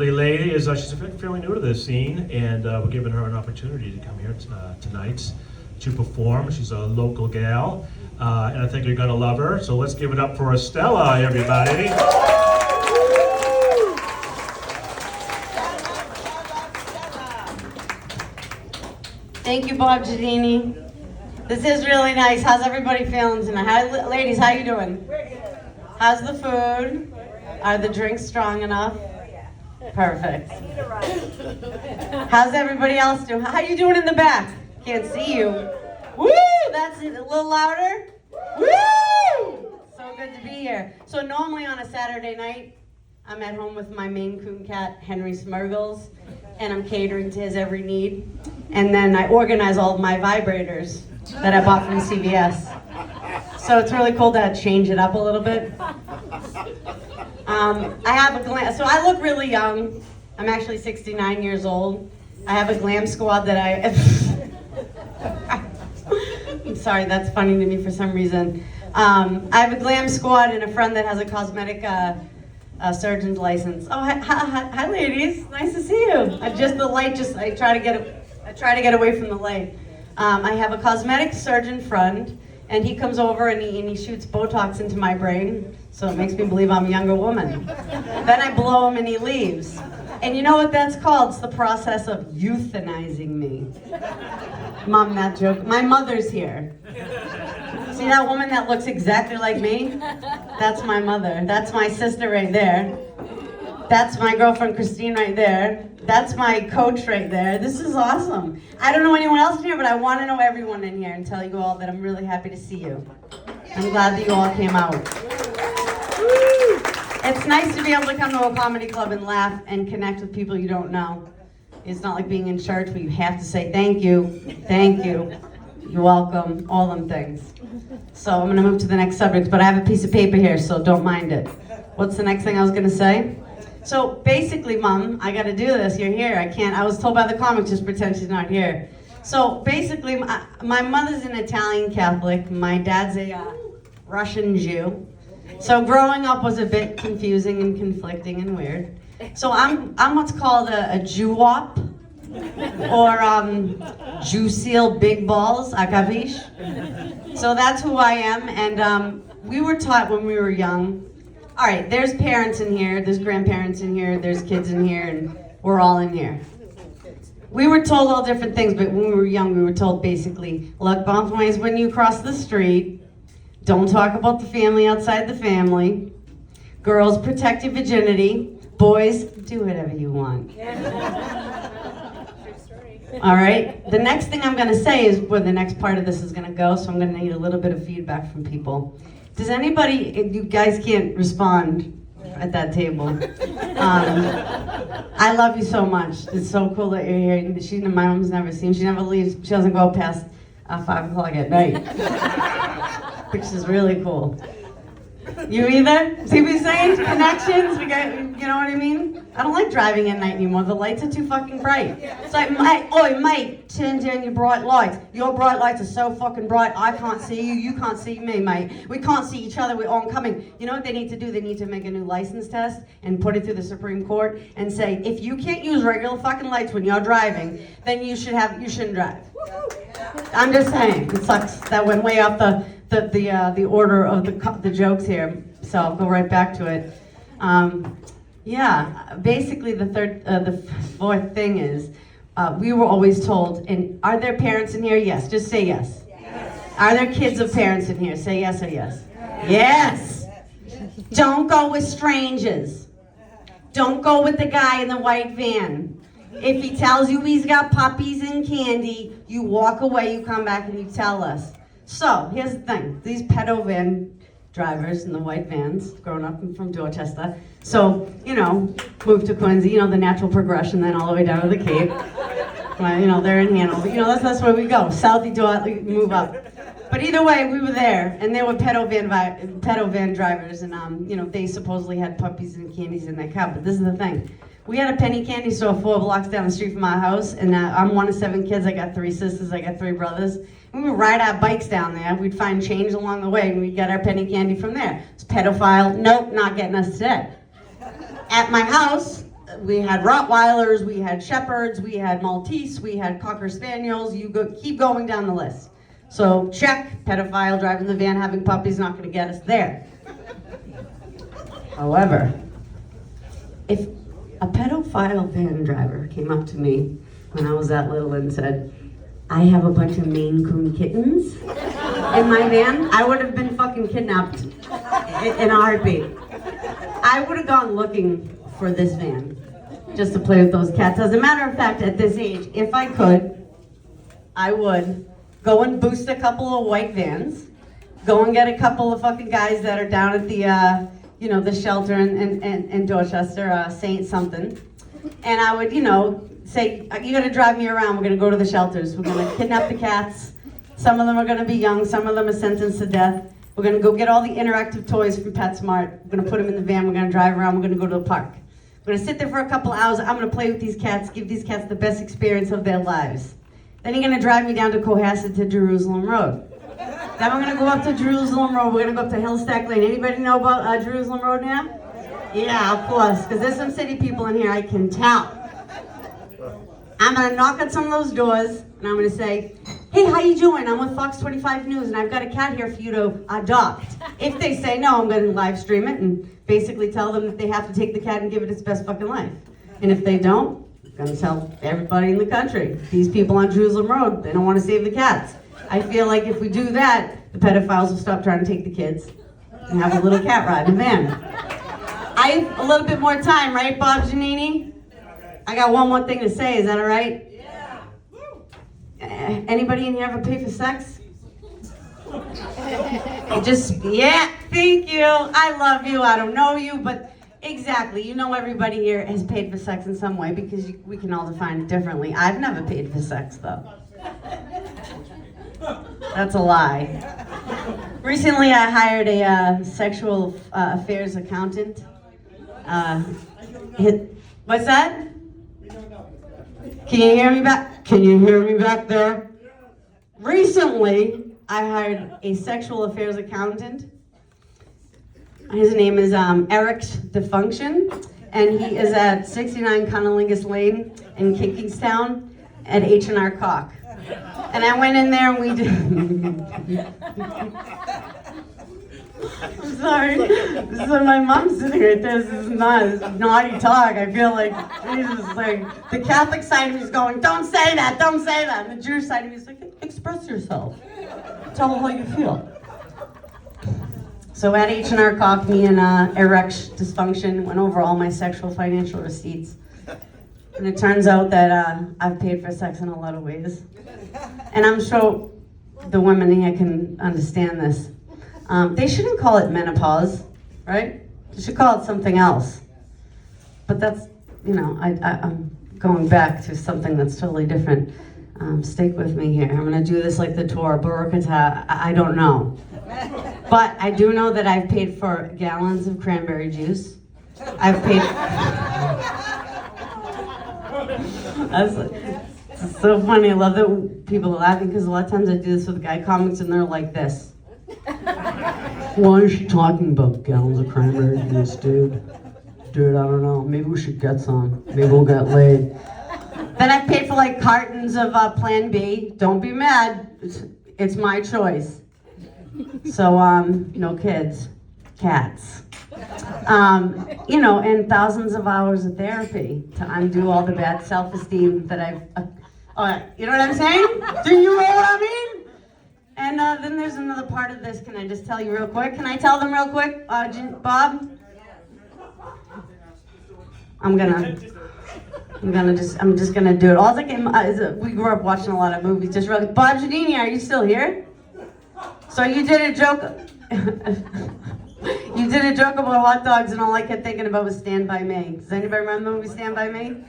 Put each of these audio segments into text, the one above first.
The lady is she's fairly new to this scene, and we're giving her an opportunity to come here tonight to perform. She's a local gal, and I think you're gonna love her. So let's give it up for Stella, everybody. Thank you, Bob Giardini. This is really nice. How's everybody feeling tonight? Ladies, how you doing? How's the food? Are the drinks strong enough? Perfect. How's everybody else doing? How you doing in the back? Can't see you. Woo! That's it. A little louder. Woo! So good to be here. So normally on a Saturday night, I'm at home with my Maine Coon cat, Henry Smurgles, and I'm catering to his every need. And then I organize all of my vibrators that I bought from CVS. So it's really cool to change it up a little bit. I have a glam, so I look really young. I'm actually 69 years old. I have a glam squad that I'm sorry, that's funny to me for some reason. I have a glam squad and a friend that has a cosmetic surgeon's license. Oh, hi ladies, nice to see you. I try to get away from the light. I have a cosmetic surgeon friend, and he comes over and he shoots Botox into my brain, so it makes me believe I'm a younger woman. Then I blow him and he leaves. And you know what that's called? It's the process of euthanizing me. Mom, that joke. My mother's here. See that woman that looks exactly like me? That's my mother. That's my sister right there. That's my girlfriend Christine right there. That's my coach right there. This is awesome. I don't know anyone else in here, but I want to know everyone in here and tell you all that I'm really happy to see you. I'm glad that you all came out. It's nice to be able to come to a comedy club and laugh and connect with people you don't know. It's not like being in church where you have to say thank you, you're welcome, all them things. So I'm gonna move to the next subject, but I have a piece of paper here, so don't mind it. What's the next thing I was gonna say? So basically, Mom, I gotta do this, you're here, I was told by the comic, just pretend she's not here. So basically, my mother's an Italian Catholic, my dad's a Russian Jew. So growing up was a bit confusing and conflicting and weird. So I'm what's called a Jew-wop, or Jew-seal big balls, a capiche? So that's who I am, and we were taught when we were young, all right, there's parents in here, there's grandparents in here, there's kids in here, and we're all in here. We were told all different things, but when we were young, we were told basically, look both ways when you cross the street, don't talk about the family outside the family, girls, protect your virginity, boys, do whatever you want. All right, the next thing I'm gonna say is where the next part of this is gonna go, so I'm gonna need a little bit of feedback from people. Does anybody, you guys can't respond at that table. I love you so much. It's so cool that you're here. My mom's never seen, she never leaves, she doesn't go past 5 o'clock at night, which is really cool. You either? See what I'm saying? Connections, we got, you know what I mean? I don't like driving at night anymore. The lights are too fucking bright. It's like, mate, turn down your bright lights. Your bright lights are so fucking bright, I can't see you, you can't see me, mate. We can't see each other, we're oncoming. You know what they need to do? They need to make a new license test and put it through the Supreme Court and say, if you can't use regular fucking lights when you're driving, then you shouldn't drive. I'm just saying, it sucks. That went way off the order of the jokes here, so I'll go right back to it. Yeah, basically the fourth thing is, we were always told, and are there parents in here? Yes, just say yes. Yes. Are there kids of parents in here? Say yes or yes. Yes. Don't go with strangers. Don't go with the guy in the white van. If he tells you he's got puppies and candy, you walk away, you come back and you tell us. So, here's the thing. These pedo van drivers in the white vans, growing up from Dorchester, so, moved to Quincy, the natural progression, then all the way down to the Cape. Well, they're in Hanover. That's where we go. South, you move up. But either way, we were there, and they were pedo van drivers, and, they supposedly had puppies and candies in their car, but this is the thing. We had a penny candy store 4 blocks down the street from our house, and I'm one of 7 kids. I got 3 sisters, I got 3 brothers. We would ride our bikes down there. We'd find change along the way, and we'd get our penny candy from there. It's pedophile. Nope, not getting us today. At my house, we had Rottweilers, we had Shepherds, we had Maltese, we had Cocker Spaniels. Keep going down the list. So check, pedophile driving the van having puppies, not going to get us there. However, if a pedophile van driver came up to me when I was that little and said, I have a bunch of Maine Coon kittens in my van, I would have been fucking kidnapped in a heartbeat. I would have gone looking for this van just to play with those cats. As a matter of fact, at this age, if I could, I would go and boost a couple of white vans, go and get a couple of fucking guys that are down at the, the shelter in Dorchester, Saint something, and I would, say, you gotta drive me around, we're gonna go to the shelters, we're gonna kidnap the cats, some of them are gonna be young, some of them are sentenced to death, we're gonna go get all the interactive toys from PetSmart, we're gonna put them in the van, we're gonna drive around, we're gonna go to the park. We're gonna sit there for a couple hours, I'm gonna play with these cats, give these cats the best experience of their lives. Then you're gonna drive me down to Cohasset to Jerusalem Road. Then we're gonna go up to Jerusalem Road, we're gonna go up to Hillstack Lane. Anybody know about Jerusalem Road now? Yeah, of course, because there's some city people in here, I can tell. I'm gonna knock on some of those doors, and I'm gonna say, hey, how you doing? I'm with Fox 25 News, and I've got a cat here for you to adopt. If they say no, I'm gonna live stream it and basically tell them that they have to take the cat and give it its best fucking life. And if they don't, I'm gonna tell everybody in the country, these people on Jerusalem Road, they don't wanna save the cats. I feel like if we do that, the pedophiles will stop trying to take the kids and have a little cat ride in the van. I have a little bit more time, right, Bob Giannini? I got one more thing to say, is that all right? Yeah. Anybody in here ever pay for sex? Yeah, thank you. I love you, I don't know you, but exactly, everybody here has paid for sex in some way because we can all define it differently. I've never paid for sex, though. That's a lie. Recently, I hired a sexual affairs accountant. What's that? Can you hear me back? Can you hear me back there? Recently, I hired a sexual affairs accountant. His name is Eric Defunction, and he is at 69 Conolingus Lane in Kingston at H&R Cock. And I went in there and we did... I'm sorry. This is my mom's sitting right there. This is naughty talk. I feel like, Jesus, like, the Catholic side of me is going, don't say that, don't say that. And the Jewish side of me is like, express yourself. Tell them how you feel. So at H&R Cock, me and Erect Dysfunction went over all my sexual financial receipts. And it turns out that I've paid for sex in a lot of ways. And I'm sure the women here can understand this. They shouldn't call it menopause, right? They should call it something else. But that's, I'm going back to something that's totally different. Stick with me here. I'm gonna do this like the Torah, Barakatah, I don't know. But I do know that I've paid for gallons of cranberry juice. I've paid... It's so funny, I love that people are laughing because a lot of times I do this with guy comics and they're like this. Why is she talking about gallons of cranberry juice, dude? Dude, I don't know. Maybe we should get some. Maybe we'll get laid. Then I paid for like cartons of Plan B. Don't be mad. It's my choice. So, no kids. Cats. And thousands of hours of therapy to undo all the bad self-esteem that I've... you know what I'm saying? Do you know what I mean? And then there's another part of this. Can I just tell you real quick? Can I tell them real quick, Bob? I'm just gonna do it. All I can is we grew up watching a lot of movies. Just really, Bob Giannini, are you still here? So you did a joke. You did a joke about hot dogs, and all I kept thinking about was Stand By Me. Does anybody remember the movie Stand By Me?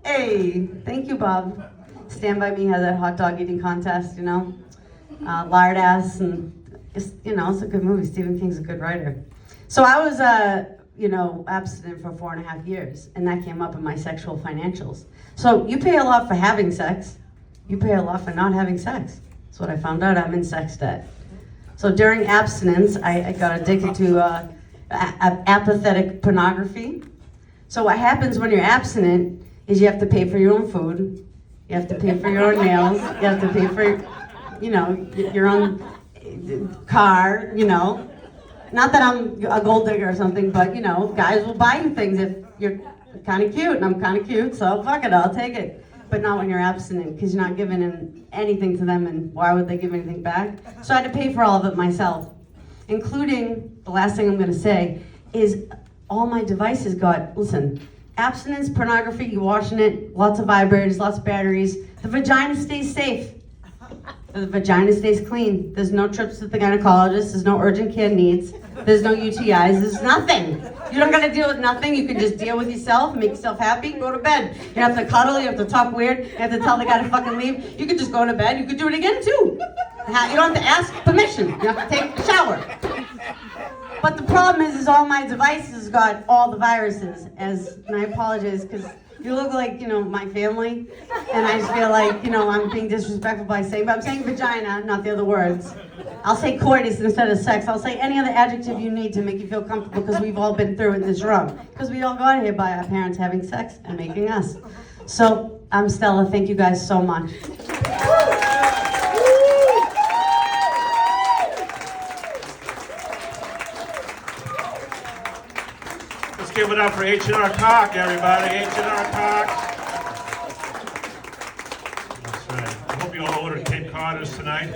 Hey, thank you, Bob. Stand By Me had that hot dog eating contest, lard ass, and it's a good movie. Stephen King's a good writer. So I was abstinent for 4.5 years, and that came up in my sexual financials. So you pay a lot for having sex, you pay a lot for not having sex. That's what I found out. I'm in sex debt. So during abstinence, I got addicted to apathetic pornography. So what happens when you're abstinent is you have to pay for your own food, you have to pay for your own nails, you have to pay for, your own car, Not that I'm a gold digger or something, but guys will buy you things if you're kind of cute, and I'm kind of cute, so fuck it, I'll take it. But not when you're abstinent, because you're not giving anything to them, and why would they give anything back? So I had to pay for all of it myself, including, the last thing I'm gonna say, is all my devices listen, abstinence, pornography, you're washing it, lots of vibrators, lots of batteries, the vagina stays safe. The vagina stays clean. There's no trips to the gynecologist, there's no urgent care needs, there's no UTIs, there's nothing. You don't gotta deal with nothing, you can just deal with yourself, make yourself happy, go to bed. You don't have to cuddle, you have to talk weird, you have to tell the guy to fucking leave. You could just go to bed, you could do it again too. You don't have to ask permission, you have to take a shower. But the problem is all my devices got all the viruses, and I apologize, because you look like, my family, and I just feel like, I'm being disrespectful by saying, but I'm saying vagina, not the other words. I'll say coitus instead of sex. I'll say any other adjective you need to make you feel comfortable, because we've all been through in this room. Because we all got here by our parents having sex and making us. So, I'm Stella. Thank you guys so much. Let's give it up for H&R Cock, everybody. H&R Cock. That's right. I hope you all ordered Cape Codders tonight.